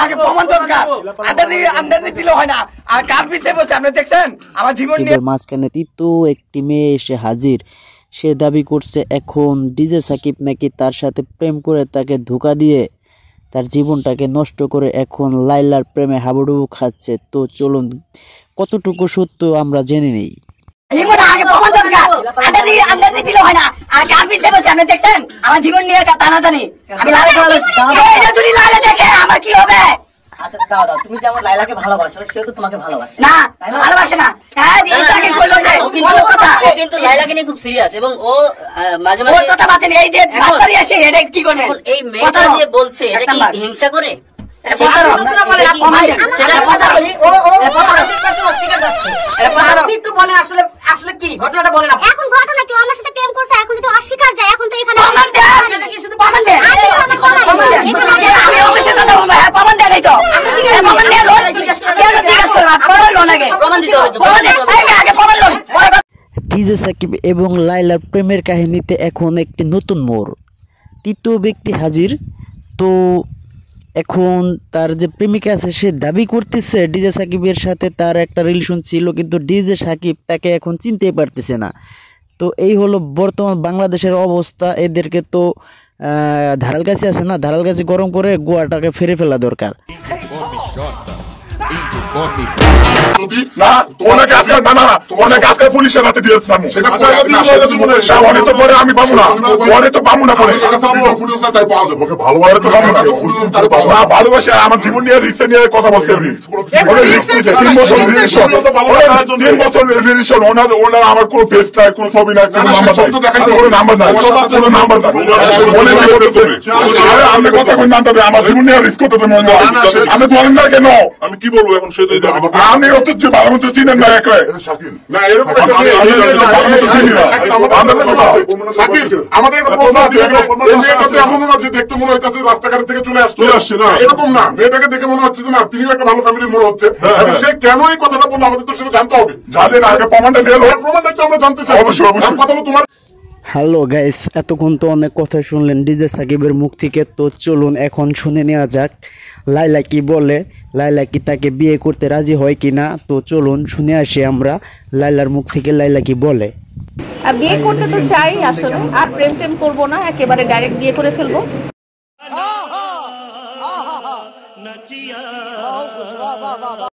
আগে প্রমাণ দরকার। আমদানি দিলে হয় না। আর কার পিছিয়ে বসে আপনি দেখছেন আমার জীবন নিয়ে। মাঝখানে তিতো একটি মেয়ে এসে হাজির। সে দাবি করছে এখন ডিজে সাকিব নাকি তার সাথে প্রেম করে তাকে ধোঁকা দিয়ে তার জীবনটাকে নষ্ট করে এখন লাইলার প্রেমে হাবুডুবু খাচ্ছে। তো চলুন কতটুকু সত্য আমরা জেনে নেই। আগে প্রমাণ দরকার। আমদানি দিলে হয় না। আর কার পিছিয়ে বসে আপনি দেখছেন আমার জীবন নিয়ে টানাটানি। আমি লাইলা দেখে আমার কি হবে? আচ্ছা দাদা, তুমি যেমন লাইলাকে ভালোবাসো সেও তো তোমাকে ভালোবাসে না, ভালোবাসে না। কিন্তু লাইলাকে নিয়ে খুব সিরিয়াস এবং ও মাঝে মাঝে কথা বাতেন। এই যে বাচ্চারি আসে এটা কি করবে? এই মেয়েটা যে বলছে এটা কি হিংসা করে? আসলে কি ঘটনাটা বলেন। এখন ঘটনা কি আমার সাথে প্রেম করছে, এখন যদি অস্বীকার যায় এখন তো এখানে ডিজে সাকিব এবং লাইলার প্রেমের কাহিনীতে এখন একটি নতুন মোড়। তৃতীয় ব্যক্তি হাজির। তো এখন তার যে প্রেমিকা আছে সে দাবি করতেছে ডিজে সাকিবের সাথে তার একটা রিলেশন ছিল, কিন্তু ডিজে সাকিব তাকে এখন চিনতেই পারতেছে না। তো এই হলো বর্তমান বাংলাদেশের অবস্থা। এদেরকে তো ধারালগাছি আছে না, ধারালগাছি গরম করে গোয়াটাকে ফেরে ফেলা দরকার। পুলিশের হাতে দিয়েছিলাম আমি পাবো না, তো পাবো না। ভালোবাসে আমার জীবন নিয়ে রিক্স নিয়ে কথা বলছে। 3 বছর রিলেশন। ওনার আমার কোনো ফেস নাই, কোনো ছবি নাই, কোনো নাম্বার নাই, কোনো নাম্বার নাই। আপনি কথা কই না, আমার জীবন নিয়ে রিস্ক করতে আমি বলেন না কেন? আমি কি বলবো এখন? আমি অত ভালো মতো চিনেন না। আমাদের দেখতে মনে হচ্ছে রাস্তাঘাট থেকে চলে আসছে, এরকম না। মেয়েটাকে দেখে মনে হচ্ছে যে না, তিনিও একটা ভালো ফ্যামিলির মনে হচ্ছে। সে কেন এই কথাটা বললো আমাদের তো সেটা জানতে হবে। জানেন আগে প্রমাণটা দিয়ে প্রমাণটা আমরা জানতে চাই। অবশ্যই অবশ্যই কথা হলো তোমার। হ্যালো গাইস, এতক্ষণ তো অনেক কথা শুনলেন ডিজে সাকিবের মুখ থেকে। তো চলুন এখন শুনে নেওয়া যাক লাইলা কি বলে, লাইলা কি তাকে বিয়ে করতে রাজি হয় কি না। তো চলুন শুনে আসি আমরা লাইলার মুখ থেকে লাইলা কি বলে। বিয়ে করতে তো চাই আসলে, আর প্রেম টেম করবো না, একেবারে ডাইরেক্ট বিয়ে করে ফেলবো।